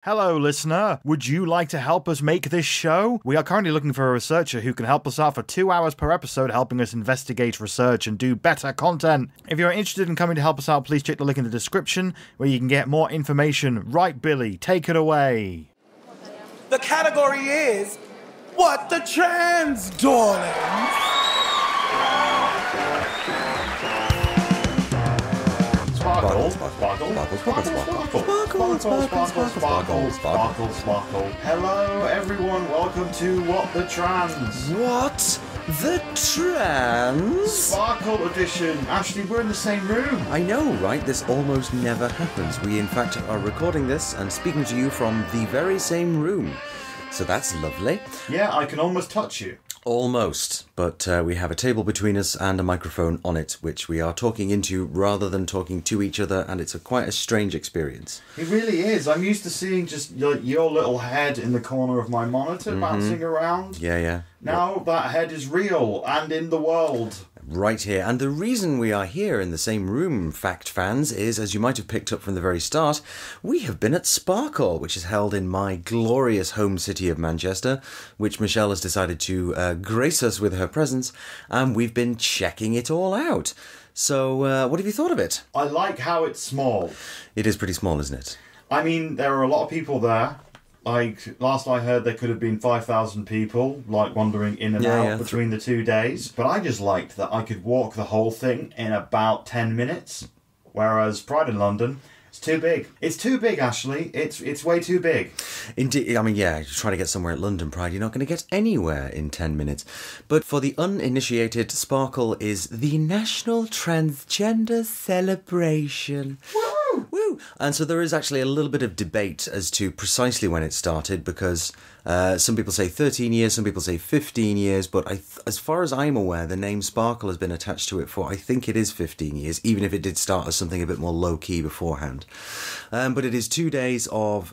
Hello, listener. Would you like to help us make this show? We are currently looking for a researcher who can help us out for 2 hours per episode, helping us investigate research and do better content. If you're interested in coming to help us out, please check the link in the description where you can get more information. Right, Billy, take it away. The category is What the Trans, darling? Sparkle, sparkle. Hello, everyone. Welcome to What the Trans. What the Trans? Sparkle edition. Ashleigh, we're in the same room. I know, right? This almost never happens. We, in fact, are recording this and speaking to you from the very same room. So that's lovely. Yeah, I can almost touch you. Almost, but we have a table between us and a microphone on it, which we are talking into rather than talking to each other, and it's quite a strange experience. It really is. I'm used to seeing just your little head in the corner of my monitor bouncing around. Yeah. Now that head is real and in the world. Right here. And the reason we are here in the same room, Fact fans, is, as you might have picked up from the very start, we have been at Sparkle, which is held in my glorious home city of Manchester, which Michelle has decided to grace us with her presence, and we've been checking it all out. So, what have you thought of it? I like how it's small. It is pretty small, isn't it? I mean, there are a lot of people there. Like, last I heard, there could have been 5,000 people, like, wandering in and out between the 2 days. But I just liked that I could walk the whole thing in about 10 minutes. Whereas Pride in London, it's too big. It's too big, Ashleigh. It's way too big. Indeed. I mean, yeah, you're trying to get somewhere at London Pride, you're not going to get anywhere in 10 minutes. But for the uninitiated, Sparkle is the National Transgender Celebration. Woo! And so there is actually a little bit of debate as to precisely when it started, because some people say 13 years, some people say 15 years, but as far as I'm aware, the name Sparkle has been attached to it for, I think it is 15 years, even if it did start as something a bit more low-key beforehand. But it is 2 days of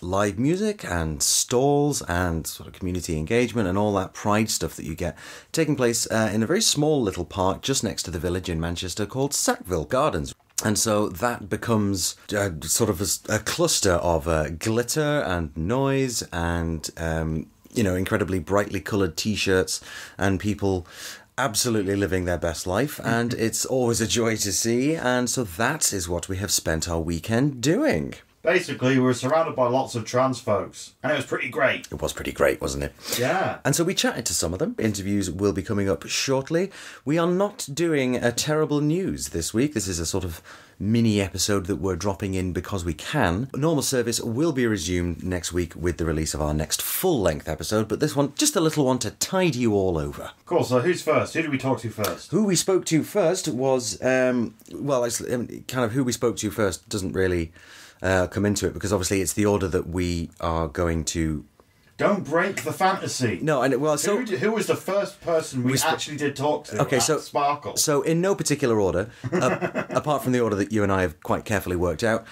live music and stalls and sort of community engagement and all that Pride stuff that you get, taking place in a very small little park just next to the village in Manchester called Sackville Gardens. And so that becomes sort of a cluster of glitter and noise and, incredibly brightly coloured T-shirts and people absolutely living their best life. And it's always a joy to see. And so that is what we have spent our weekend doing. Basically, we were surrounded by lots of trans folks, and it was pretty great. It was pretty great, wasn't it? Yeah. And so we chatted to some of them. Interviews will be coming up shortly. We are not doing a terrible news this week. This is a sort of mini episode that we're dropping in because we can. Normal service will be resumed next week with the release of our next full-length episode, but this one, just a little one to tide you all over. Cool, so who's first? Who did we talk to first? Who we spoke to first was, kind of who we spoke to first doesn't really come into it, because obviously it's the order that we are going to... Don't break the fantasy. No, and well, so who was the first person we actually did talk to? Okay, so Sparkle. So in no particular order, apart from the order that you and I have quite carefully worked out,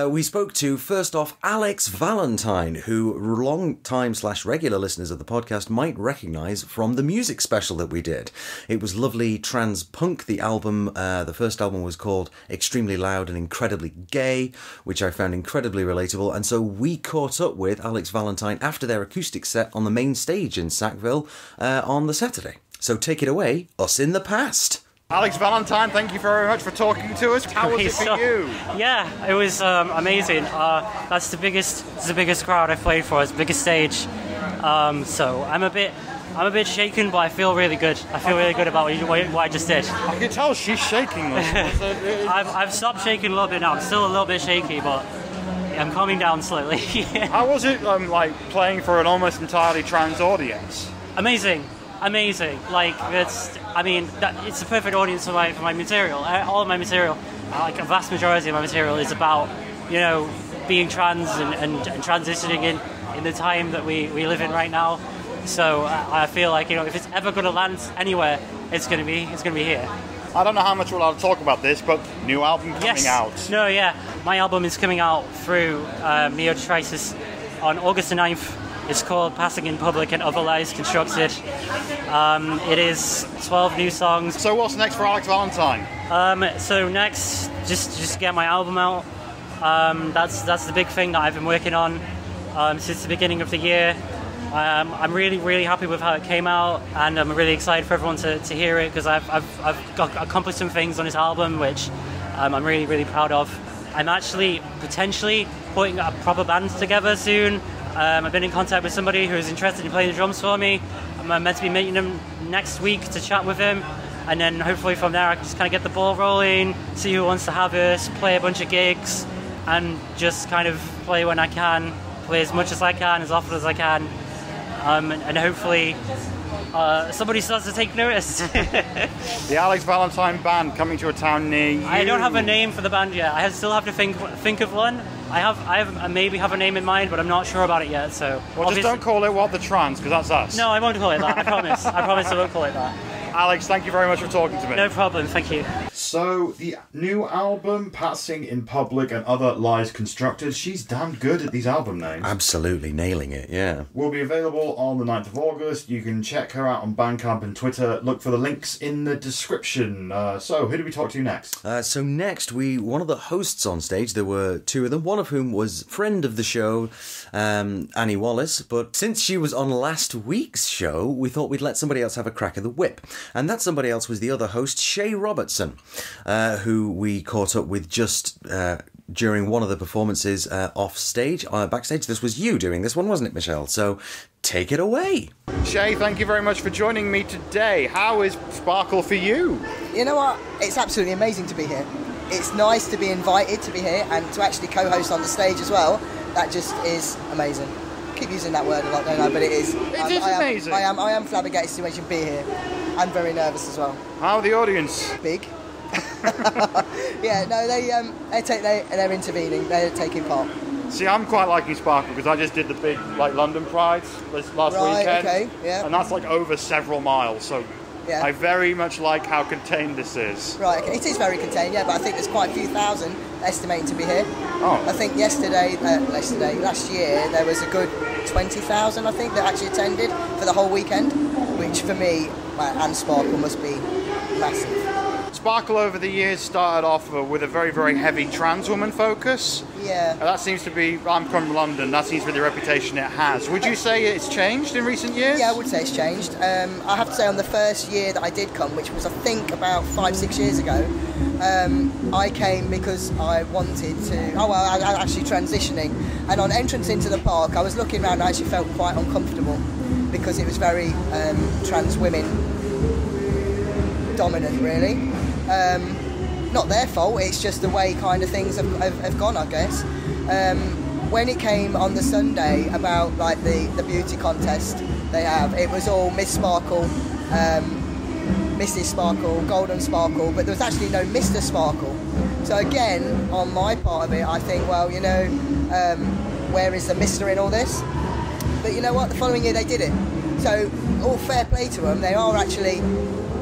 we spoke to first off Alex Valentine, who long-time/regular listeners of the podcast might recognise from the music special that we did. It was lovely trans punk. The album, the first album, was called Extremely Loud and Incredibly Gay, which I found incredibly relatable. And so we caught up with Alex Valentine after their acoustic set on the main stage in Sackville on the Saturday. So take it away, us in the past. Alex Valentine, thank you very much for talking to us. How was it for you? Yeah, it was amazing. That's the biggest crowd I've played for. It's the biggest stage. So I'm a bit shaken, but I feel really good. I feel really good about what I just did. I can tell she's shaking. I've stopped shaking a little bit now. I'm still a little bit shaky, but I'm calming down slowly. How was it, playing for an almost entirely trans audience? Amazing. Like, it's the perfect audience for my material. All of my material, like a vast majority of my material, is about, being trans and transitioning in the time that we live in right now. So I feel like, if it's ever going to land anywhere, it's going to be here. I don't know how much we're allowed to talk about this, but new album coming out. No, yeah. My album is coming out through Neotrisis on August the 9th. It's called Passing in Public and Other Lies Constructed. It is 12 new songs. So what's next for Alex Valentine? So next, just get my album out. That's the big thing that I've been working on since the beginning of the year. I'm really happy with how it came out, and I'm really excited for everyone to hear it, because I've accomplished some things on this album which I'm really proud of. I'm actually potentially putting a proper band together soon. I've been in contact with somebody who's interested in playing the drums for me. I'm meant to be meeting him next week to chat with him, and then hopefully from there I can just kind of get the ball rolling, see who wants to have us, play a bunch of gigs, and just kind of play when I can, play as much as I can, as often as I can. And hopefully somebody starts to take notice. The Alex Valentine Band coming to a town near you. I don't have a name for the band yet. I still have to think of one. I maybe have a name in mind, but I'm not sure about it yet. So well, just don't call it What the Trans, because that's us. No, I won't call it that. I promise. I promise I won't call it that. Alex, thank you very much for talking to me. No problem, thank you. So, the new album, Passing in Public and Other Lies Constructed, she's damn good at these album names. Absolutely nailing it, yeah. Will be available on the 9th of August. You can check her out on Bandcamp and Twitter. Look for the links in the description. So, who do we talk to next? So next, one of the hosts on stage, there were two of them, one of whom was friend of the show, Annie Wallace, but since she was on last week's show, we thought we'd let somebody else have a crack at the whip. And that somebody else was the other host, Shay Robertson, who we caught up with just during one of the performances off stage, backstage. This was you doing this one, wasn't it, Michelle? So take it away. Shay, thank you very much for joining me today. How is Sparkle for you? You know what? It's absolutely amazing to be here. It's nice to be invited to be here and to actually co-host on the stage as well. That just is amazing. I keep using that word a lot, don't I? But it is. It is amazing. I am flabbergasted to actually be here. I'm very nervous as well. How are the audience? Big. Yeah, no, they're intervening. They're taking part. See, I'm quite liking Sparkle because I just did the big London Pride last weekend. Okay, yeah. And that's over several miles, so yeah. I very much like how contained this is. Right, okay. It is very contained, yeah, but I think there's quite a few thousand estimating to be here. Oh. I think last year, there was a good 20,000, I think, that actually attended for the whole weekend, which for me and Sparkle must be massive. Sparkle over the years started off with a very heavy trans woman focus. Yeah. That seems to be, I'm from London, that seems to be the reputation it has. Would you say it's changed in recent years? Yeah, I would say it's changed. I have to say on the first year that I did come, which was I think about 5-6 years ago, I came because I wanted to, I was actually transitioning, and on entrance into the park I was looking around and I actually felt quite uncomfortable because it was very trans women dominant, really. Not their fault, it's just the way kind of things have gone, I guess. When it came on the Sunday about the beauty contest they have, it was all Miss Sparkle, Mrs. Sparkle, Golden Sparkle, but there was actually no Mr. Sparkle. So again, on my part of it, I think, well, where is the Mr. in all this? But you know what, the following year they did it. So all fair play to them, they are actually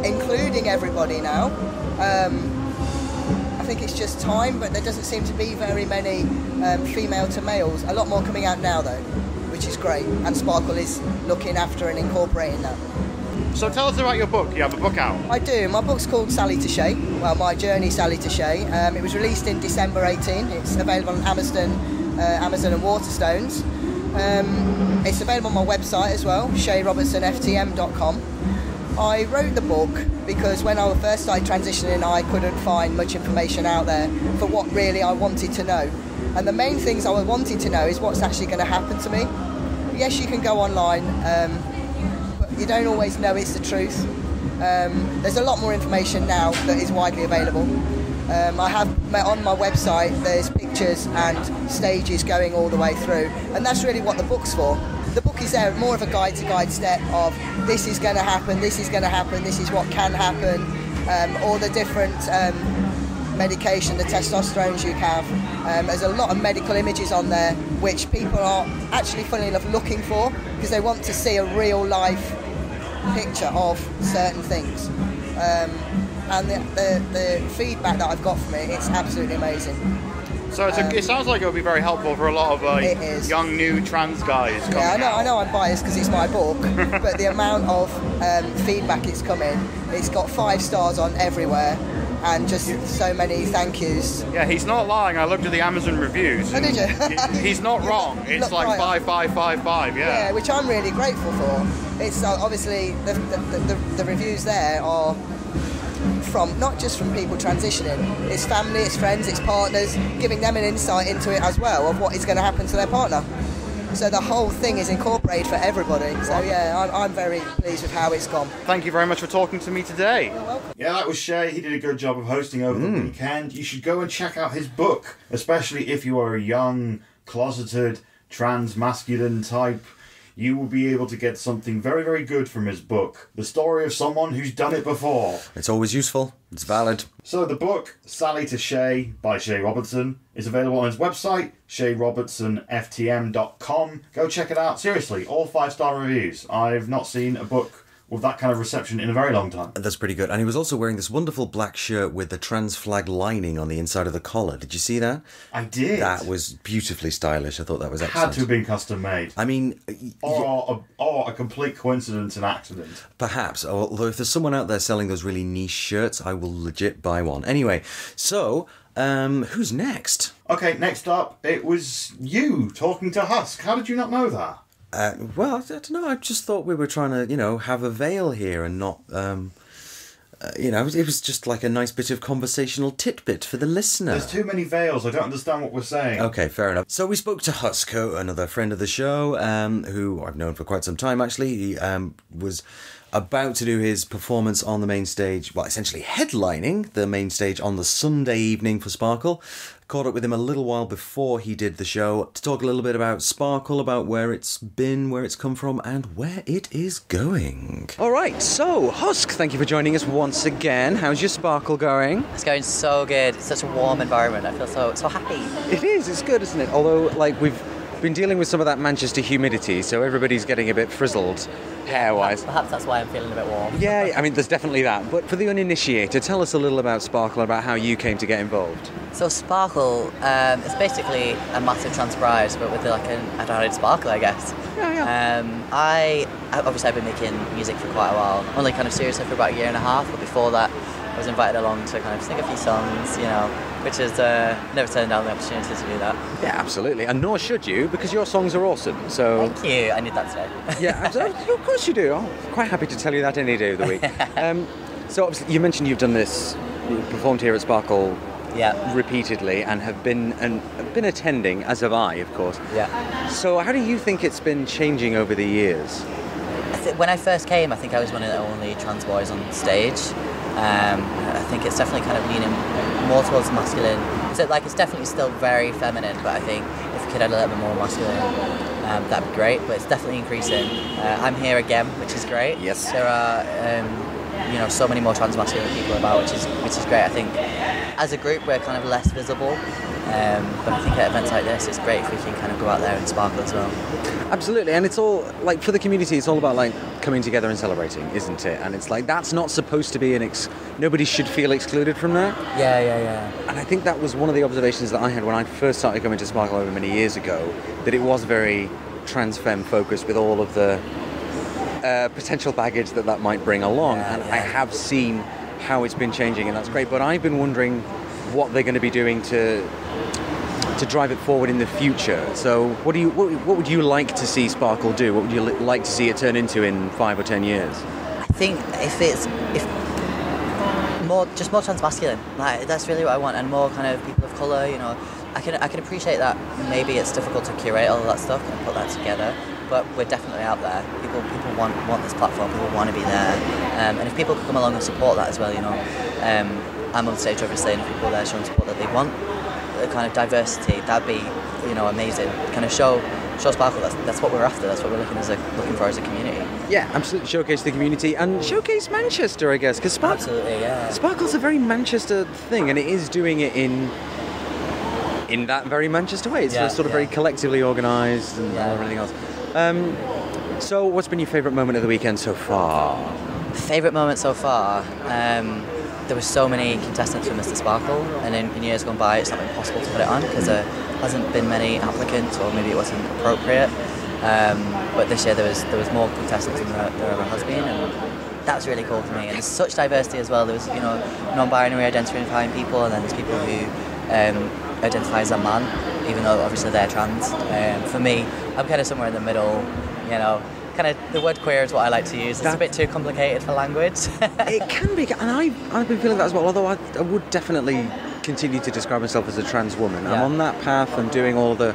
including everybody now. I think it's just time, but there doesn't seem to be very many female to males. A lot more coming out now though, which is great, and Sparkle is looking after and incorporating that. So tell us about your book. You have a book out. I do. My book's called Sally to Shay. Well, My Journey Sally to Shay. It was released in December 18. It's available on Amazon and Waterstones. It's available on my website as well, shayrobertsonftm.com. I wrote the book because when I first started transitioning, I couldn't find much information out there for what really I wanted to know. And the main things I wanted to know is what's actually going to happen to me. Yes, you can go online, but you don't always know it's the truth. There's a lot more information now that is widely available. I have on my website, there's pictures and stages going all the way through, and that's really what the book's for. The book is there more of a guide-to-guide step of this is going to happen, this is going to happen, this is what can happen, all the different medication, the testosterones you have. There's a lot of medical images on there which people are actually, funnily enough, looking for because they want to see a real-life picture of certain things. And the feedback that I've got from it, it's absolutely amazing. So it sounds like it'll be very helpful for a lot of young new trans guys coming out. I know I'm biased because it's my book, but the amount of feedback it's come in, it's got 5 stars on everywhere. and just so many thank yous. Yeah, he's not lying. I looked at the Amazon reviews. Oh, did you? He's not wrong. It's like 5, yeah. Which I'm really grateful for. It's obviously the reviews there are from not just from people transitioning, it's family, it's friends, it's partners, giving them an insight into it as well of what is going to happen to their partner. So the whole thing is incorporated for everybody. So yeah, I'm very pleased with how it's gone. Thank you very much for talking to me today. You're welcome. Yeah, that was Shay. He did a good job of hosting over the weekend. You should go and check out his book, especially if you are a young, closeted, trans-masculine type. You will be able to get something very, very good from his book. The story of someone who's done it before. It's always useful. It's valid. So the book, Sally to Shay by Shay Robertson, is available on his website, shayrobertsonftm.com. Go check it out. Seriously, all 5-star reviews. I've not seen a book with that kind of reception in a very long time. That's pretty good. And he was also wearing this wonderful black shirt with the trans flag lining on the inside of the collar. Did you see that? I did. That was beautifully stylish. I thought that was excellent. Had to have been custom made. I mean... Or a complete coincidence and accident. Perhaps. Although if there's someone out there selling those really niche shirts, I will legit buy one. Anyway, so... who's next? Okay, next up, it was you talking to Husk. How did you not know that? Well, I don't know. I just thought we were trying to, have a veil here and not, it was just like a nice bit of conversational titbit for the listener. There's too many veils. I don't understand what we're saying. Okay, fair enough. So we spoke to Husk, another friend of the show, who I've known for quite some time, actually. He was about to do his performance on the main stage, well, essentially headlining the main stage on the Sunday evening for Sparkle. Caught up with him a little while before he did the show to talk a little bit about Sparkle, about where it's been, where it's come from, and where it is going. All right, so Husk, thank you for joining us once again. How's your Sparkle going? It's going so good. It's such a warm environment. I feel so happy. It is. It's good, isn't it? Although, we've been dealing with some of that Manchester humidity, so everybody's getting a bit frizzled hair-wise. Perhaps that's why I'm feeling a bit warm. Yeah, I mean, there's definitely that. But for the uninitiated, tell us a little about Sparkle and about how you came to get involved. So Sparkle, it's basically a massive trans pride, but with an added sparkle, I guess. Yeah. I've been making music for quite a while. Only kind of seriously for about a year and a half, but before that, I was invited along to kind of sing a few songs, which is never turned down the opportunity to do that. Yeah, absolutely, and nor should you, because your songs are awesome. So thank you. I need that today. Yeah, of course you do. I'm quite happy to tell you that any day of the week. So obviously, you mentioned you've done this, you've performed here at Sparkle. Yeah. Repeatedly, and have been attending, as have I, of course. Yeah. So how do you think it's been changing over the years? When I first came, I think I was one of the only trans boys on stage. I think it's definitely kind of leaning more towards masculine. So it's definitely still very feminine, but I think if we could add a little bit more masculine, that'd be great. But it's definitely increasing. I'm here again, which is great. Yes. There are so many more trans masculine people about, which is great. I think as a group we're kind of less visible, but I think at events like this it's great if we can kind of go out there and sparkle as well. Absolutely, and it's all for the community. It's all about coming together and celebrating, isn't it? And it's that's not supposed to be nobody should feel excluded from that. Yeah. And I think that was one of the observations that I had when I first started coming to Sparkle over many years ago. That it was very trans femme focused with all of the potential baggage that might bring along. Yeah. I have seen how it's been changing, and that's great. But I've been wondering what they're going to be doing to drive it forward in the future. So what would you like to see Sparkle do? What would you like to see it turn into in 5 or 10 years? I think if more trans masculine, that's really what I want, and more kind of people of colour. I can appreciate that maybe it's difficult to curate all of that stuff and put that together, but we're definitely out there. People want this platform. People want to be there, and if people could come along and support that as well, I'm on stage obviously, and if people are there showing support that they want, the kind of diversity, that'd be amazing. Kind of show Sparkle. That's what we're after. That's what we're looking for as a community. Yeah, absolutely. Showcase the community and showcase Manchester, I guess, because absolutely, yeah. Sparkle's a very Manchester thing, and it is doing it in that very Manchester way. It's sort of very collectively organised and everything else. So, what's been your favourite moment of the weekend so far? Favourite moment so far? There were so many contestants for Mr. Sparkle, and in years gone by it's not been possible to put it on because there hasn't been many applicants, or maybe it wasn't appropriate. But this year there was more contestants than there ever has been, and that's really cool for me. And there's such diversity as well. There's, you know, non-binary identifying people, and then there's people who identify as a man, even though obviously they're trans. For me, I'm kind of somewhere in the middle, you know. Kind of the word queer is what I like to use. It's a bit too complicated for language. It can be, and I've been feeling that as well, although I would definitely continue to describe myself as a trans woman. Yeah. I'm on that path and doing all the,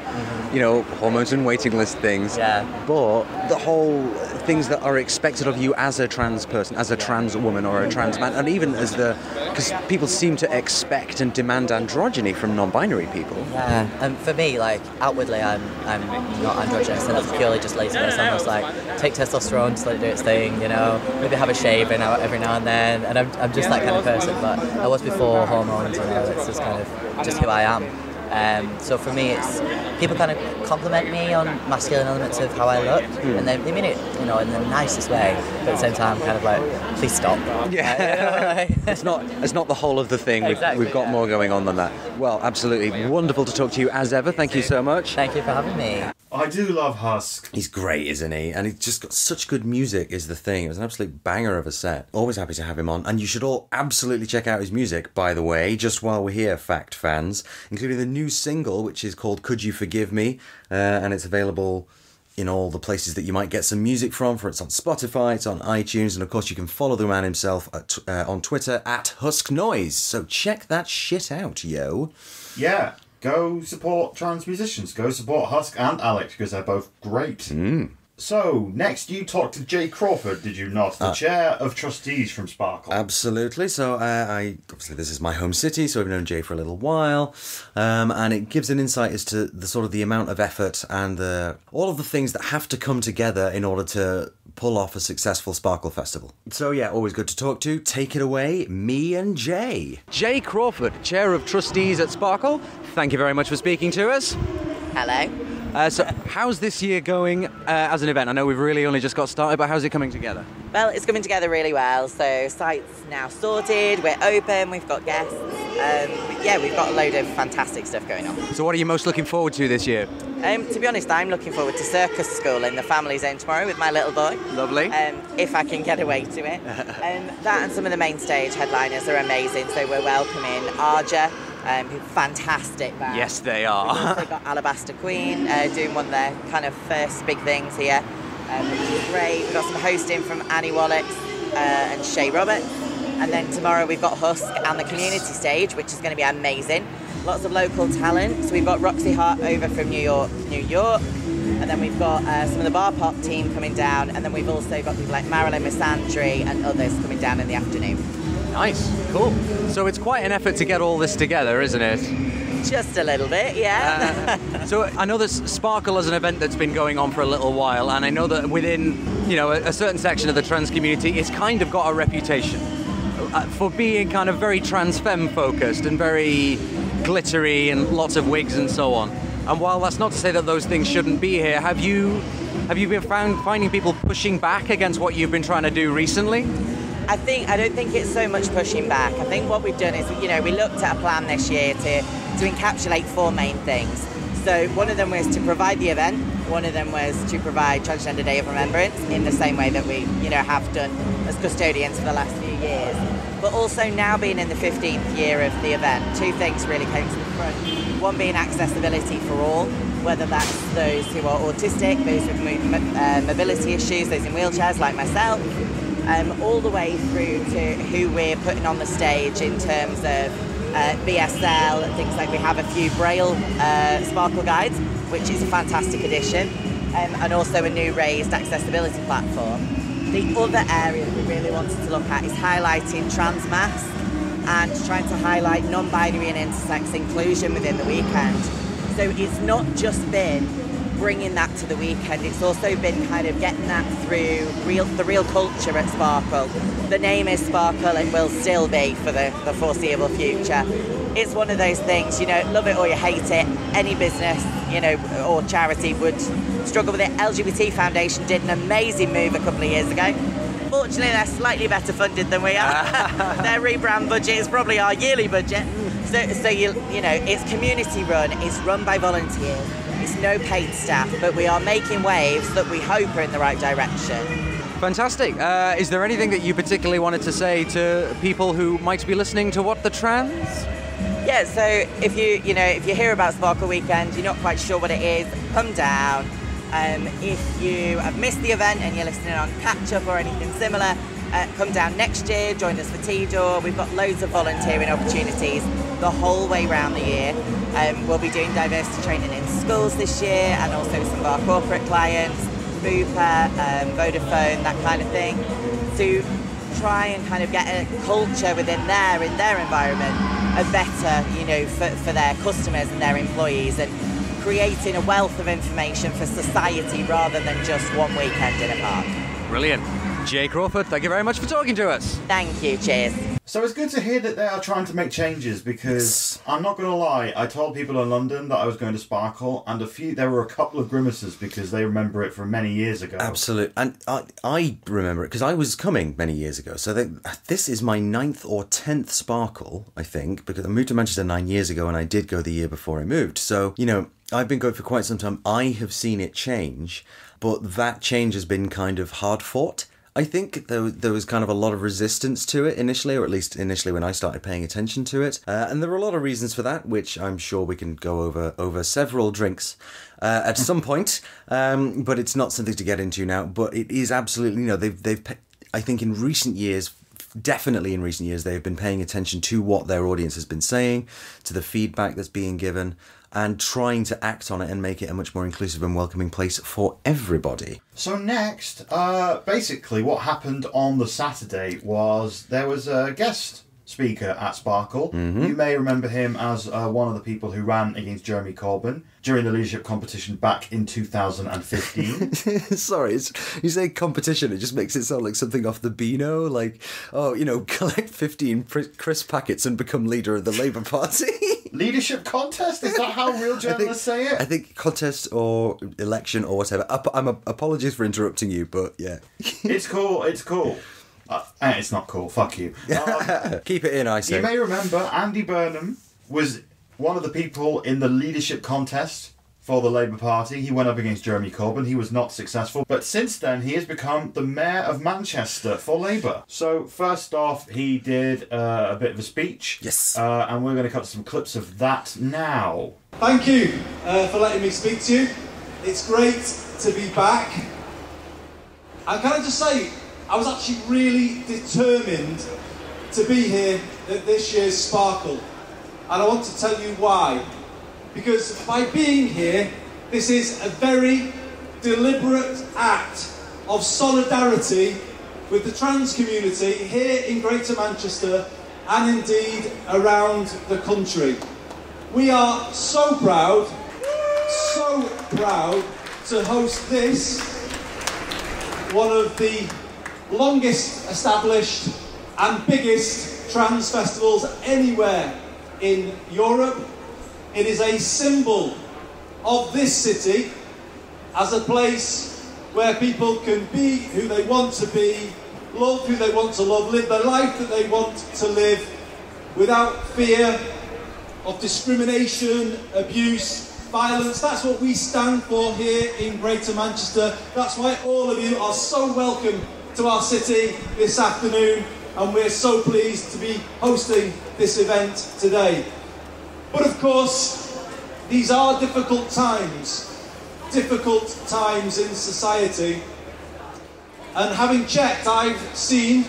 you know, hormones and waiting list things. Yeah. But the whole things that are expected of you as a trans person, as a trans woman or a trans man, and even as because people seem to expect and demand androgyny from non-binary people. Yeah. And for me, like, outwardly, I'm not androgynous, and that's purely just laziness. I'm just like, take testosterone, just let it do its thing, you know, maybe have a shave every now and then, and I'm just that kind of person. But I was before hormones, you know, it's just kind of just who I am. So for me, it's people kind of compliment me on masculine elements of how I look, and they mean it, you know, in the nicest way. But at the same time, kind of like, please stop. Yeah, it's not the whole of the thing. Exactly, we've got more going on than that. Well, absolutely wonderful to talk to you as ever. Thank you so much. Thank you for having me. I do love Husk. He's great, isn't he? And he's just got such good music is the thing. It was an absolute banger of a set. Always happy to have him on. And you should all absolutely check out his music, by the way, just while we're here, Fact fans, including the new single, which is called Could You Forgive Me? And it's available in all the places that you might get some music from. It's on Spotify, it's on iTunes, and of course you can follow the man himself on Twitter at HuskNoise. So check that shit out, yo. Yeah. Go support trans musicians. Go support Husk and Alex, because they're both great. So, next you talked to Jay Crawford, did you not? The Chair of Trustees from Sparkle. Absolutely. So, obviously this is my home city, so I've known Jay for a little while. And it gives an insight as to the sort of the amount of effort and all of the things that have to come together in order to pull off a successful Sparkle Festival. So yeah, always good to talk to. Take it away, me and Jay. Jay Crawford, Chair of Trustees at Sparkle. Thank you very much for speaking to us. Hello. So how's this year going as an event? I know we've really only just got started, but how's it coming together? Well, it's coming together really well. So site's now sorted, we're open, we've got guests. Yeah, we've got a load of fantastic stuff going on. So what are you most looking forward to this year? To be honest, I'm looking forward to Circus School in the Family Zone tomorrow with my little boy. Lovely. If I can get away to it. That and some of the main stage headliners are amazing. So we're welcoming Arja, fantastic band. Yes, they are. We've also got Alabaster Queen doing one of their kind of first big things here, which is great. We've got some hosting from Annie Wallach and Shay Roberts. And then tomorrow we've got Husk and the community stage, which is going to be amazing. Lots of local talent. So we've got Roxy Hart over from New York. And then we've got some of the bar pop team coming down. And then we've also got people like Marilyn Missandry and others coming down in the afternoon. Nice, cool. So it's quite an effort to get all this together, isn't it? Just a little bit, yeah. So I know that Sparkle is an event that's been going on for a little while, and I know that within, you know, a certain section of the trans community, it's kind of got a reputation for being kind of very trans femme focused and very glittery and lots of wigs and so on. And while that's not to say that those things shouldn't be here, have you been finding people pushing back against what you've been trying to do recently? I don't think it's so much pushing back. I think what we've done is, you know, we looked at a plan this year to encapsulate four main things. So one of them was to provide the event, one of them was to provide Transgender Day of Remembrance in the same way that we, you know, have done as custodians for the last few years. But also now being in the 15th year of the event, two things really came to the front. One being accessibility for all, whether that's those who are autistic, those with mobility issues, those in wheelchairs like myself, all the way through to who we're putting on the stage in terms of BSL and things like we have a few Braille Sparkle guides, which is a fantastic addition, and also a new raised accessibility platform. The other area that we really wanted to look at is highlighting trans mass and trying to highlight non-binary and intersex inclusion within the weekend. So it's not just been bringing that to the weekend, it's also been kind of getting that through the real culture at Sparkle. The name is Sparkle, it will still be for the foreseeable future. It's one of those things, you know, love it or you hate it, any business, you know, or charity would struggle with it. LGBT Foundation did an amazing move a couple of years ago. Fortunately, they're slightly better funded than we are. Their rebrand budget is probably our yearly budget. So you know, it's community run, it's run by volunteers, it's no paid staff, but we are making waves that we hope are in the right direction. Fantastic. Is there anything that you particularly wanted to say to people who might be listening to What the Trans? Yeah, so if you hear about Sparkle Weekend, you're not quite sure what it is, come down. If you have missed the event and you're listening on catch up or anything similar, come down next year, join us for Tea Door. We've got loads of volunteering opportunities the whole way round the year. We'll be doing diversity training in schools this year, and also some of our corporate clients, Bupa, Vodafone, that kind of thing, to try and kind of get a culture within there, in their environment, a better, for their customers and their employees, and creating a wealth of information for society rather than just one weekend in a park. Brilliant. Jay Crawford, thank you very much for talking to us. Thank you, cheers. So it's good to hear that they are trying to make changes, because I'm not going to lie, I told people in London that I was going to Sparkle, and there were a couple of grimaces because they remember it from many years ago. Absolutely. And I remember it because I was coming many years ago. So this is my 9th or 10th Sparkle, I think, because I moved to Manchester 9 years ago and I did go the year before I moved. So, I've been going for quite some time. I have seen it change, but that change has been kind of hard fought. I think there was kind of a lot of resistance to it initially, or at least initially when I started paying attention to it. And there were a lot of reasons for that, which I'm sure we can go over several drinks at some point. But it's not something to get into now. But it is absolutely, they've I think in recent years, definitely in recent years, they've been paying attention to what their audience has been saying, to the feedback that's being given, and trying to act on it and make it a much more inclusive and welcoming place for everybody. So next, basically what happened on the Saturday was there was a guest speaker at Sparkle. Mm-hmm. You may remember him as one of the people who ran against Jeremy Corbyn during the leadership competition back in 2015. Sorry, you say competition, it just makes it sound like something off the Beano, like, collect 15 crisp packets and become leader of the Labour Party. Leadership contest? Is that how real journalists say it? I think contest or election or whatever. Apologies for interrupting you, but yeah. It's cool. It's not cool. Fuck you. Keep it in, I say. You may remember Andy Burnham was one of the people in the leadership contest for the Labour Party. He went up against Jeremy Corbyn. He was not successful. But since then, he has become the Mayor of Manchester for Labour. So first off, he did a bit of a speech. Yes. And we're going to cut some clips of that now. Thank you for letting me speak to you. It's great to be back. And can I just say, I was actually really determined to be here at this year's Sparkle. And I want to tell you why. Because by being here, this is a very deliberate act of solidarity with the trans community here in Greater Manchester and indeed around the country. We are so proud to host this, one of the longest established and biggest trans festivals anywhere in Europe. It is a symbol of this city as a place where people can be who they want to be, love who they want to love, live the life that they want to live without fear of discrimination, abuse, violence. That's what we stand for here in Greater Manchester. That's why all of you are so welcome to our city this afternoon, and we're so pleased to be hosting this event today. But of course, these are difficult times in society. And having checked, I've seen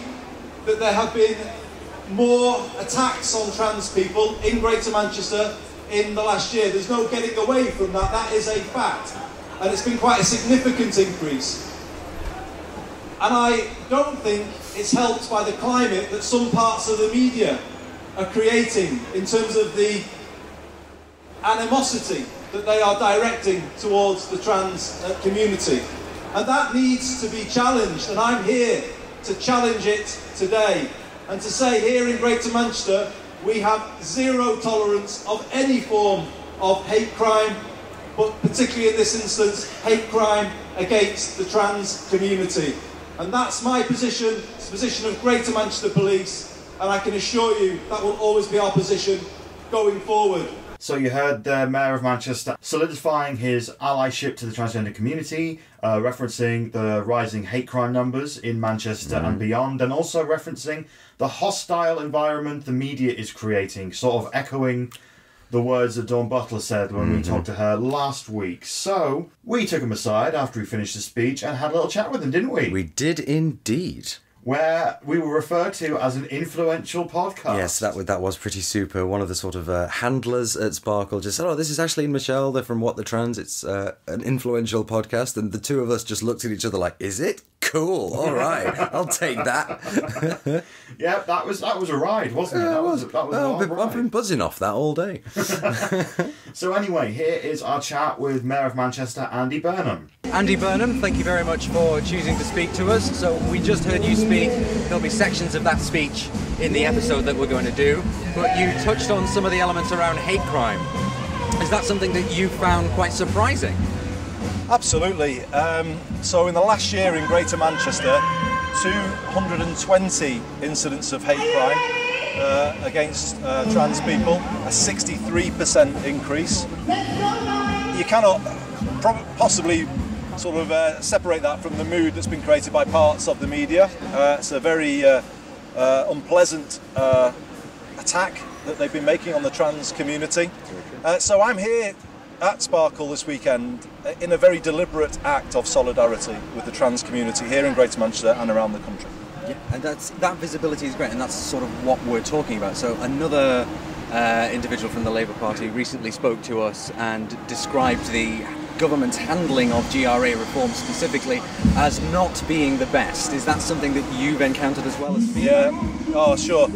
that there have been more attacks on trans people in Greater Manchester in the last year. There's no getting away from that. That is a fact. And it's been quite a significant increase. And I don't think it's helped by the climate that some parts of the media are creating in terms of the animosity that they are directing towards the trans community. And that needs to be challenged, and I'm here to challenge it today. And to say here in Greater Manchester, we have zero tolerance of any form of hate crime, but particularly in this instance, hate crime against the trans community. And that's my position, it's the position of Greater Manchester Police, and I can assure you that will always be our position going forward. So you heard the Mayor of Manchester solidifying his allyship to the transgender community, referencing the rising hate crime numbers in Manchester and beyond, and also referencing the hostile environment the media is creating, sort of echoing the words that Dawn Butler said when we talked to her last week. So we took him aside after he finished his speech and had a little chat with him, didn't we? We did indeed. Where we were referred to as an influential podcast. Yes, that was pretty super. One of the sort of handlers at Sparkle just said, this is Ashleigh and Michelle, they're from What the Trans, it's an influential podcast, and the two of us just looked at each other like, is it? Cool, all right, I'll take that. Yeah, that was a ride, wasn't it? That was a long ride. I've been buzzing off that all day. So anyway, here is our chat with Mayor of Manchester, Andy Burnham. Andy Burnham, thank you very much for choosing to speak to us. So we just heard you speak. There'll be sections of that speech in the episode that we're going to do. But you touched on some of the elements around hate crime. Is that something that you found quite surprising? Absolutely. So in the last year in Greater Manchester, 220 incidents of hate crime against trans people, a 63% increase. You cannot possibly sort of separate that from the mood that's been created by parts of the media. It's a very unpleasant attack that they've been making on the trans community. So I'm here at Sparkle this weekend in a very deliberate act of solidarity with the trans community here in Greater Manchester and around the country. Yeah, and that visibility is great, and that's sort of what we're talking about. So another individual from the Labour Party recently spoke to us and described the government's handling of GRA reform specifically as not being the best. Is that something that you've encountered as well as me? Yeah, sure.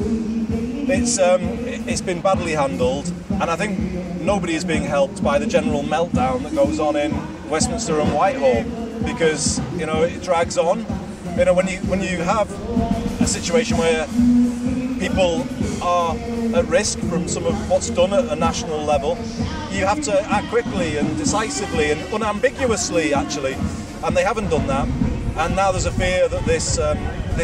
It's been badly handled, and I think nobody is being helped by the general meltdown that goes on in Westminster and Whitehall, because it drags on. When you have a situation where people are at risk from some of what's done at a national level, you have to act quickly and decisively and unambiguously, actually, and they haven't done that. And now there's a fear that this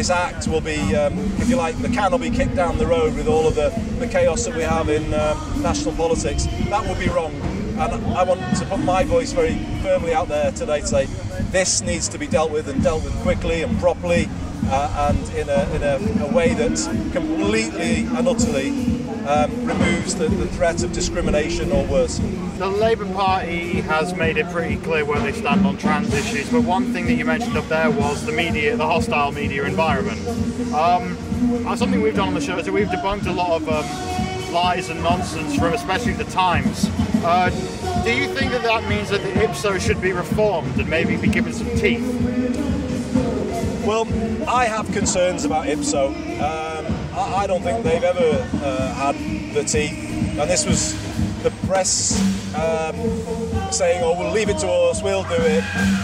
act will be, if you like, the can will be kicked down the road with all of the chaos that we have in national politics. That would be wrong. And I want to put my voice very firmly out there today to say this needs to be dealt with quickly and properly, and in a way that completely and utterly removes the threat of discrimination or worse. The Labour Party has made it pretty clear where they stand on trans issues, but one thing that you mentioned up there was the hostile media environment. Something we've done on the show is that we've debunked a lot of lies and nonsense from especially the Times. Do you think that means that the Ipsos should be reformed and maybe be given some teeth? Well, I have concerns about Ipso. I don't think they've ever had the teeth, and this was the press saying, we'll leave it to us, we'll do it.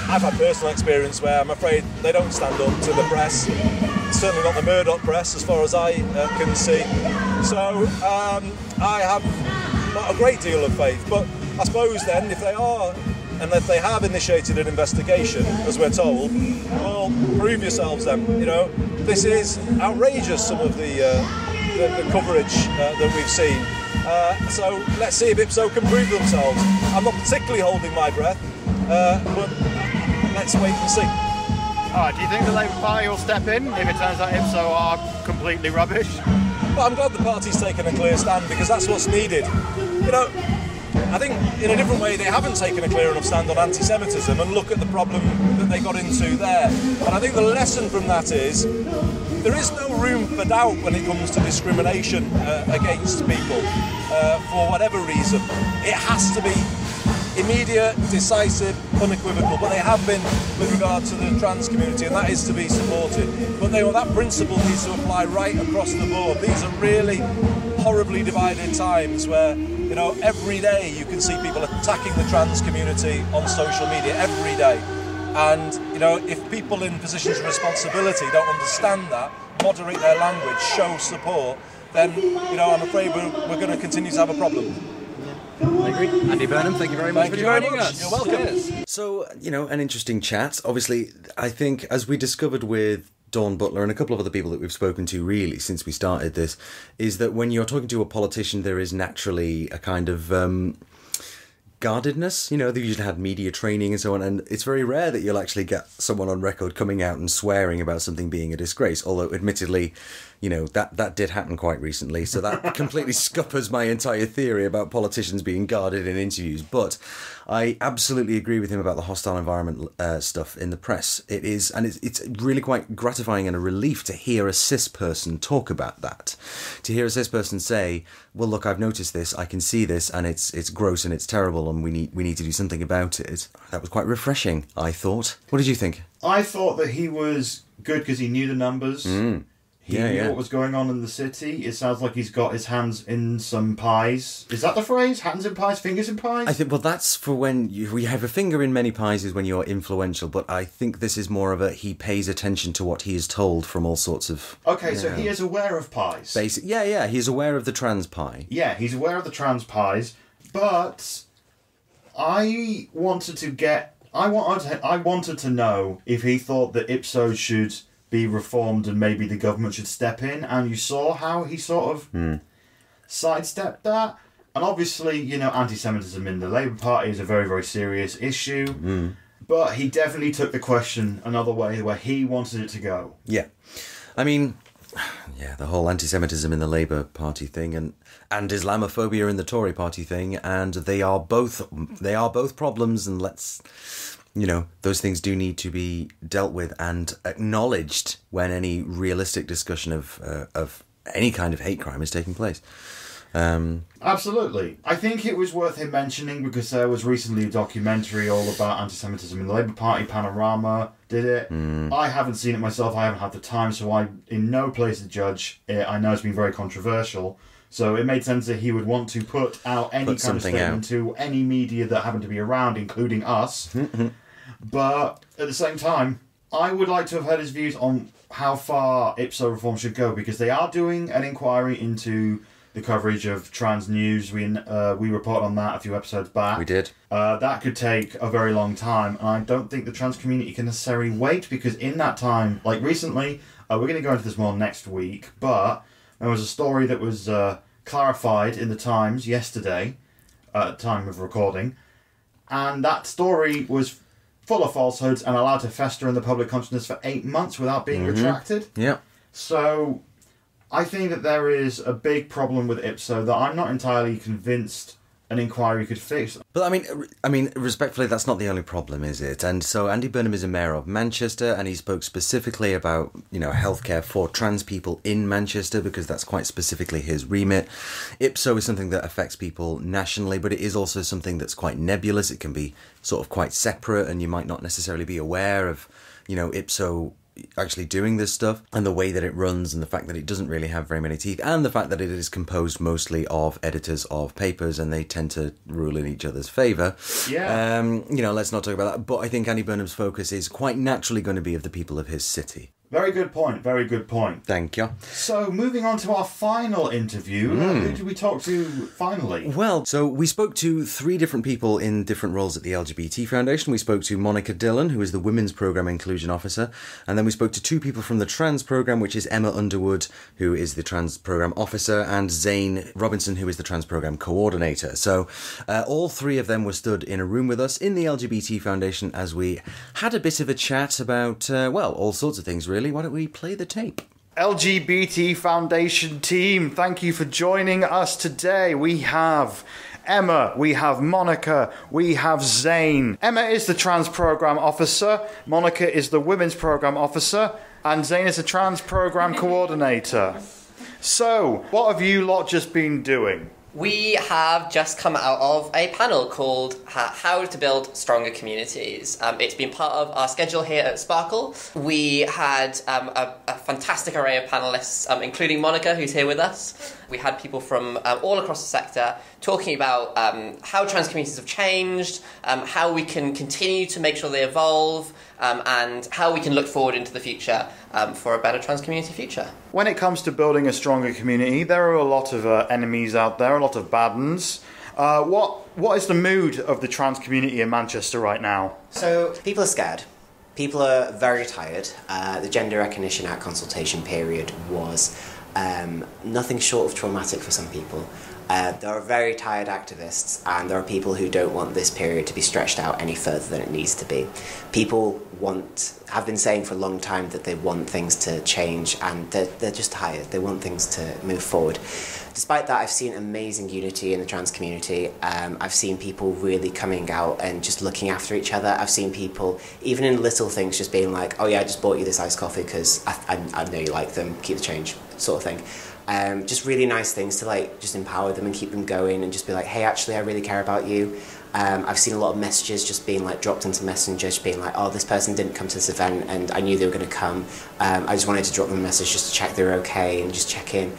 I've had personal experience where I'm afraid they don't stand up to the press, certainly not the Murdoch press as far as I can see. So I have not a great deal of faith, but I suppose then if they are, and if they have initiated an investigation, as we're told, well, prove yourselves then. This is outrageous, some of the coverage that we've seen. So let's see if Ipso can prove themselves. I'm not particularly holding my breath, but let's wait and see. Do you think the Labour Party will step in if it turns out Ipso are completely rubbish? Well, I'm glad the party's taken a clear stand, because that's what's needed. I think in a different way they haven't taken a clear enough stand on anti-Semitism, and look at the problem that they got into there. And I think the lesson from that is there is no room for doubt when it comes to discrimination against people for whatever reason. It has to be immediate, decisive, unequivocal, but they have been with regard to the trans community, and that is to be supported. But that principle needs to apply right across the board. These are really horribly divided times where every day you can see people attacking the trans community on social media, every day. And, if people in positions of responsibility don't understand that, moderate their language, show support, then, I'm afraid we're going to continue to have a problem. I agree. Andy Burnham, thank you very much for joining us. You're welcome. So, an interesting chat. Obviously, I think, as we discovered with Dawn Butler and a couple of other people that we've spoken to really since we started this, is that when you're talking to a politician, there is naturally a kind of guardedness. You know, they've usually had media training and so on, and it's very rare that you'll actually get someone on record coming out and swearing about something being a disgrace, although admittedly, you know, that did happen quite recently, so that completely scuppers my entire theory about politicians being guarded in interviews. But I absolutely agree with him about the hostile environment stuff in the press. It is, and it's really quite gratifying and a relief to hear a cis person talk about that. To hear a cis person say, well, look, I've noticed this, I can see this, and it's gross and it's terrible, and we need to do something about it. That was quite refreshing, I thought. What did you think? I thought that he was good because he knew the numbers. He knew what was going on in the city. It sounds like he's got his hands in some pies. Is that the phrase? Hands in pies, fingers in pies? I think, well, that's for when you have a finger in many pies is when you're influential, but I think this is more of a he pays attention to what he is told from all sorts of... Okay, so he is aware of pies. Yeah, he's aware of the trans pie. Yeah, he's aware of the trans pies, but I wanted to know if he thought that Ipsos should be reformed and maybe the government should step in, and you saw how he sort of sidestepped that. And obviously, you know, anti-Semitism in the Labour Party is a very, very serious issue, but he definitely took the question another way where he wanted it to go. Yeah. I mean, yeah, the whole anti-Semitism in the Labour Party thing and Islamophobia in the Tory Party thing, and they are both problems, and let's... You know, those things do need to be dealt with and acknowledged when any realistic discussion of any kind of hate crime is taking place. Absolutely. I think it was worth him mentioning because there was recently a documentary all about anti-Semitism in the Labour Party. Panorama did it. I haven't seen it myself. I haven't had the time, so I'm in no place to judge it. I know it's been very controversial. So it made sense that he would want to put out any kind of statement to any media that happened to be around, including us. But at the same time, I would like to have heard his views on how far Ipsos reform should go, because they are doing an inquiry into the coverage of trans news. We reported on that a few episodes back. We did. That could take a very long time, and I don't think the trans community can necessarily wait, because in that time, like recently, we're going to go into this more next week, but there was a story that was clarified in the Times yesterday, at the time of recording, and that story was full of falsehoods and allowed to fester in the public consciousness for 8 months without being retracted. Yeah. So I think that there is a big problem with Ipsos that I'm not entirely convinced an inquiry could fix. But I mean, respectfully, that's not the only problem, is it? And so Andy Burnham is a mayor of Manchester, and he spoke specifically about, you know, healthcare for trans people in Manchester, because that's quite specifically his remit. Ipsos is something that affects people nationally, but it is also something that's quite nebulous. It can be sort of quite separate, and you might not necessarily be aware of, you know, Ipsos actually doing this stuff, and the way that it runs, and the fact that it doesn't really have very many teeth, and the fact that it is composed mostly of editors of papers, and they tend to rule in each other's favour. Yeah. You know, let's not talk about that. But I think Andy Burnham's focus is quite naturally going to be of the people of his city. Very good point, very good point. Thank you. So, moving on to our final interview, who did we talk to finally? Well, so we spoke to 3 different people in different roles at the LGBT Foundation. We spoke to Monica Dillon, who is the Women's Programme Inclusion Officer, and then we spoke to 2 people from the Trans Programme, which is Emma Underwood, who is the Trans Programme Officer, and Zane Robinson, who is the Trans Programme Coordinator. So, all 3 of them were stood in a room with us in the LGBT Foundation as we had a bit of a chat about, well, all sorts of things, really. Why don't we play the tape? LGBT Foundation team, thank you for joining us today. We have Emma, we have Monica, we have Zane. Emma is the Trans Programme Officer, Monica is the Women's Programme Officer, and Zane is the Trans Programme Coordinator. So, what have you lot just been doing? We have just come out of a panel called How to Build Stronger Communities. It's been part of our schedule here at Sparkle. We had a fantastic array of panellists, including Monica, who's here with us. We had people from all across the sector talking about how trans communities have changed, how we can continue to make sure they evolve, and how we can look forward into the future for a better trans community future. When it comes to building a stronger community, there are a lot of enemies out there, a lot of bad uns. What is the mood of the trans community in Manchester right now? So people are scared. People are very tired. The Gender Recognition Act consultation period was nothing short of traumatic for some people. There are very tired activists, and there are people who don't want this period to be stretched out any further than it needs to be. People have been saying for a long time that they want things to change, and they're just tired. They want things to move forward. Despite that, I've seen amazing unity in the trans community. I've seen people really coming out and just looking after each other. I've seen people, even in little things, just being like, oh yeah, I just bought you this iced coffee because I know you like them, keep the change, sort of thing. Just really nice things to like just empower them and keep them going, and just be like, hey, actually I really care about you. I've seen a lot of messages just being like dropped into Messenger, just being like, oh, this person didn't come to this event and I knew they were going to come. I just wanted to drop them a message just to check they're okay and just check in.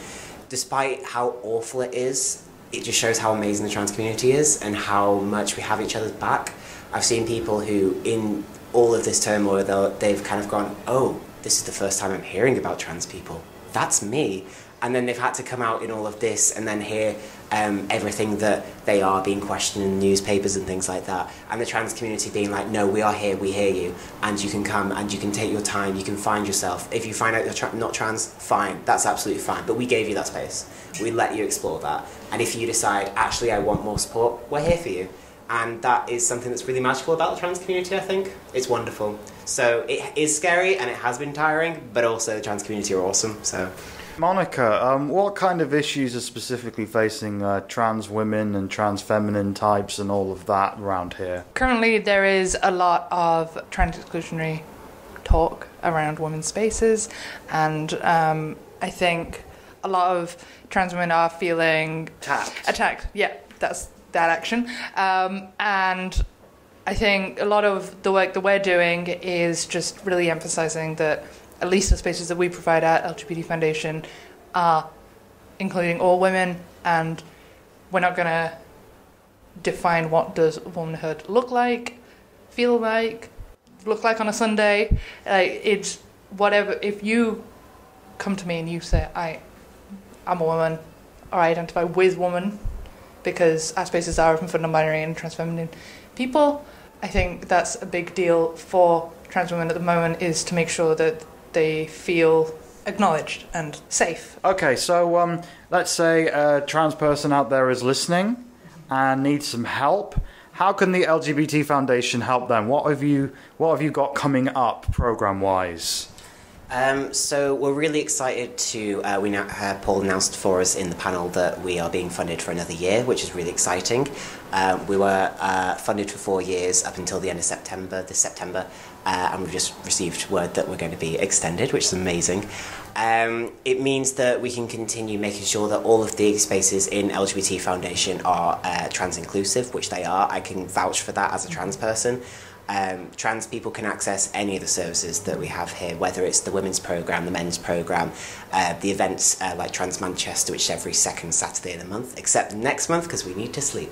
Despite how awful it is, it just shows how amazing the trans community is and how much we have each other's back. I've seen people who, in all of this turmoil, they've kind of gone, oh, this is the first time I'm hearing about trans people. That's me. And then they've had to come out in all of this and then hear everything that they are being questioned in newspapers and things like that. And the trans community being like, no, we are here, we hear you, and you can come and you can take your time, you can find yourself. If you find out you're not trans, fine, that's absolutely fine. But we gave you that space. We let you explore that. And if you decide, actually, I want more support, we're here for you. And that is something that's really magical about the trans community, I think. It's wonderful. So it is scary and it has been tiring, but also the trans community are awesome, so... Monica, what kind of issues are specifically facing trans women and trans feminine types and all of that around here? Currently there is a lot of trans exclusionary talk around women's spaces, and I think a lot of trans women are feeling attacked. Yeah, that's that action. And I think a lot of the work that we're doing is just really emphasising that at least the spaces that we provide at LGBT Foundation are including all women, and we're not going to define what does womanhood look like, feel like, look like on a Sunday. It's whatever. If you come to me and you say, I'm a woman, or I identify with woman, because our spaces are open for non-binary and trans feminine people, I think that's a big deal for trans women at the moment, is to make sure that they feel acknowledged and safe. Okay, so let's say a trans person out there is listening and needs some help. How can the LGBT Foundation help them? What have you got coming up program-wise? So we're really excited to, Paul announced for us in the panel that we are being funded for another year, which is really exciting. We were funded for 4 years up until the end of September, this September, and we've just received word that we're going to be extended, which is amazing. It means that we can continue making sure that all of the spaces in LGBT Foundation are trans inclusive, which they are. I can vouch for that as a trans person. Trans people can access any of the services that we have here, whether it's the women's programme, the men's programme, the events like Trans Manchester, which is every second Saturday of the month, except next month because we need to sleep.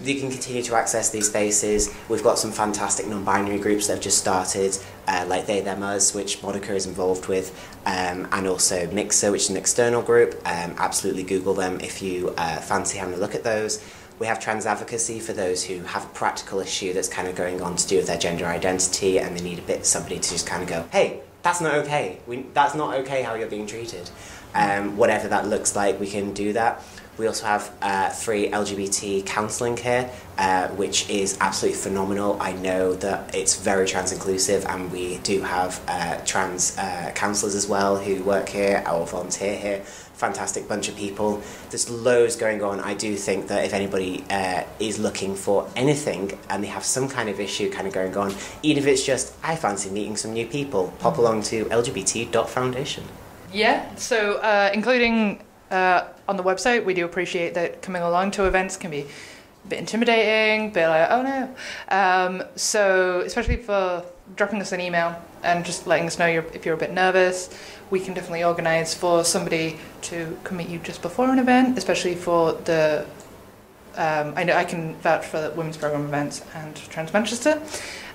You can continue to access these spaces. We've got some fantastic non-binary groups that have just started, like They, Them, Us, which Monica is involved with, and also Mixer, which is an external group. Absolutely Google them if you fancy having a look at those. We have trans advocacy for those who have a practical issue that's kind of going on to do with their gender identity, and they need somebody to just kind of go, hey, that's not okay. That's not okay how you're being treated. Whatever that looks like, we can do that. We also have free LGBT counselling here, which is absolutely phenomenal. I know that it's very trans inclusive, and we do have trans counsellors as well who work here or volunteer here. Fantastic bunch of people. There's loads going on. I do think that if anybody is looking for anything and they have some kind of issue kind of going on, even if it's just, I fancy meeting some new people, pop along to lgbt.foundation. Yeah, so including on the website, we do appreciate that coming along to events can be a bit intimidating, a bit like, oh no. So especially for dropping us an email and just letting us know if you're a bit nervous, we can definitely organise for somebody to come meet you just before an event, especially for the, I know I can vouch for the women's programme events and Trans Manchester,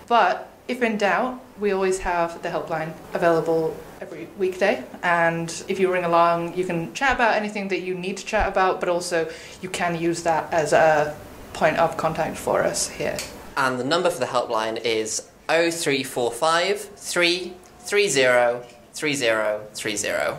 but if in doubt, we always have the helpline available every weekday, and if you ring along, you can chat about anything that you need to chat about, but also you can use that as a point of contact for us here. And the number for the helpline is 0345 330 3030.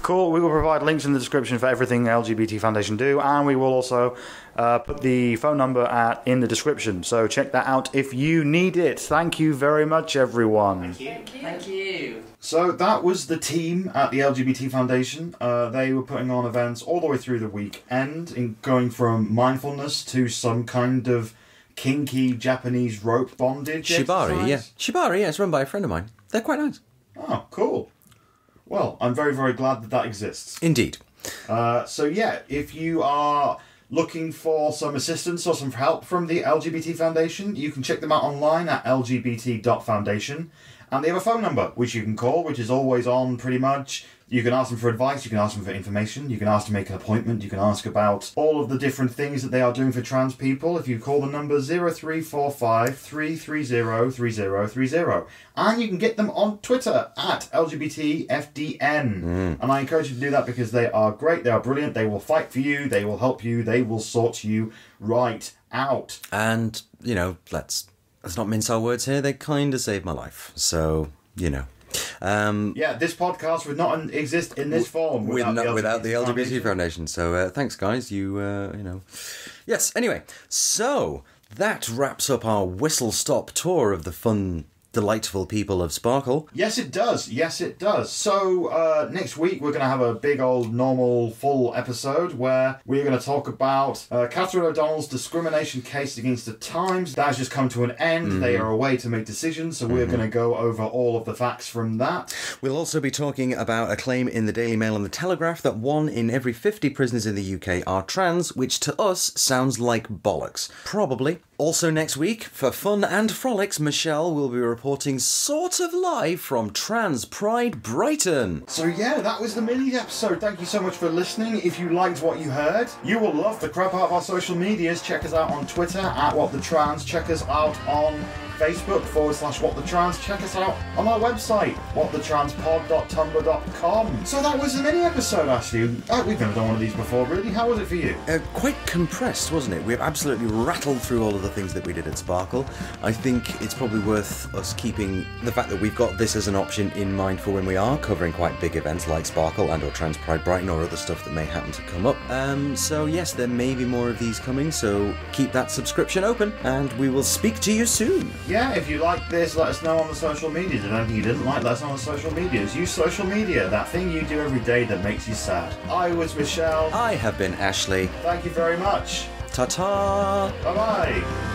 Cool. We will provide links in the description for everything LGBT Foundation do, and we will also put the phone number in the description. So check that out if you need it. Thank you very much, everyone. Thank you. So that was the team at the LGBT Foundation. They were putting on events all the way through the weekend, going from mindfulness to some kind of kinky Japanese rope bondage Shibari, exercise. Shibari, yeah, it's run by a friend of mine. They're quite nice. Oh, cool. Well, I'm very, very glad that exists. Indeed. So yeah, if you are looking for some assistance or some help from the LGBT Foundation, you can check them out online at lgbt.foundation. And they have a phone number which you can call, which is always on pretty much. You can ask them for advice, you can ask them for information, you can ask to make an appointment, you can ask about all of the different things that they are doing for trans people if you call the number 0345 330 3030. And you can get them on Twitter at LGBTFDN. And I encourage you to do that because they are great, they are brilliant, they will fight for you, they will help you, they will sort you right out. And, you know, let's not mince our words here, they kind of saved my life. So, you know. Yeah, this podcast would not exist in this form without the LGBT Foundation. So thanks, guys. You know. Yes. Anyway, so that wraps up our whistle-stop tour of the fun, delightful people of Sparkle. Yes, it does. Yes, it does. So next week we're going to have a big old normal full episode where we're going to talk about Catherine O'Donnell's discrimination case against the Times. That has just come to an end. They are away to make decisions, so we're going to go over all of the facts from that. We'll also be talking about a claim in the Daily Mail and the Telegraph that 1 in every 50 prisoners in the UK are trans, which to us sounds like bollocks. Probably. Also next week, for fun and frolics, Michelle will be reporting sort of live from Trans Pride Brighton. So yeah, that was the mini episode. Thank you so much for listening. If you liked what you heard, you will love the crap out of our social medias. Check us out on Twitter at WhatTheTrans. Check us out on Facebook /WhatTheTrans. Check us out on our website, whatthetranspod.tumblr.com. So that was the mini episode, Ashley. We've never done one of these before, really. How was it for you? Quite compressed, wasn't it? We've absolutely rattled through all of the things that we did at Sparkle. I think it's probably worth us keeping the fact that we've got this as an option in mind for when we are covering quite big events like Sparkle and or Trans Pride Brighton or other stuff that may happen to come up. So yes, there may be more of these coming, so keep that subscription open and we will speak to you soon. Yeah, if you like this, let us know on the social medias. If anything you didn't like, let us know on the social medias. Use social media, that thing you do every day that makes you sad. I was Michelle. I have been Ashleigh. Thank you very much. Ta-ta! Bye-bye.